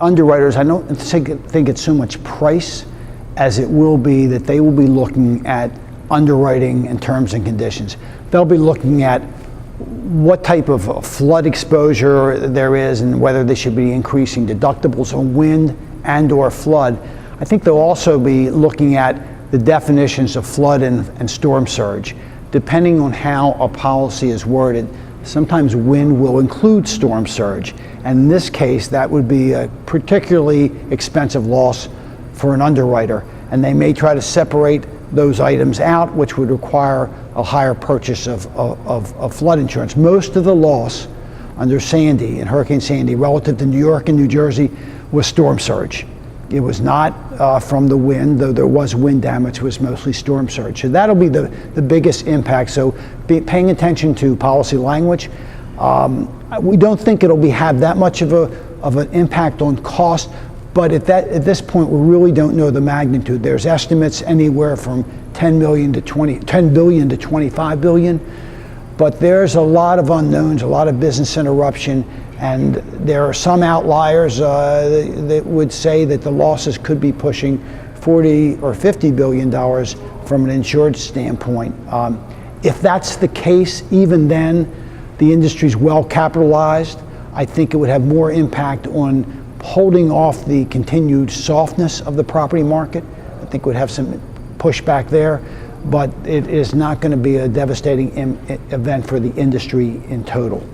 Underwriters, I don't think it's so much price as it will be that they will be looking at underwriting and terms and conditions. They'll be looking at what type of flood exposure there is and whether they should be increasing deductibles on wind and or flood. I think they'll also be looking at the definitions of flood and storm surge. Depending on how a policy is worded, sometimes wind will include storm surge. And in this case, that would be a particularly expensive loss for an underwriter. And they may try to separate those items out, which would require a higher purchase of flood insurance. Most of the loss under Sandy and Hurricane Sandy relative to New York and New Jersey was storm surge. It was not from the wind, though there was wind damage. It was mostly storm surge. So that'll be the biggest impact. So paying attention to policy language. We don't think it'll have that much of an impact on cost, but at this point we really don't know the magnitude. There's estimates anywhere from 10 billion to 25 billion, but there's a lot of unknowns, a lot of business interruption. And there are some outliers that would say that the losses could be pushing $40 or $50 billion from an insured standpoint. If that's the case, even then, the industry's well capitalized. I think it would have more impact on holding off the continued softness of the property market. I think it would have some pushback there, but it is not going to be a devastating event for the industry in total.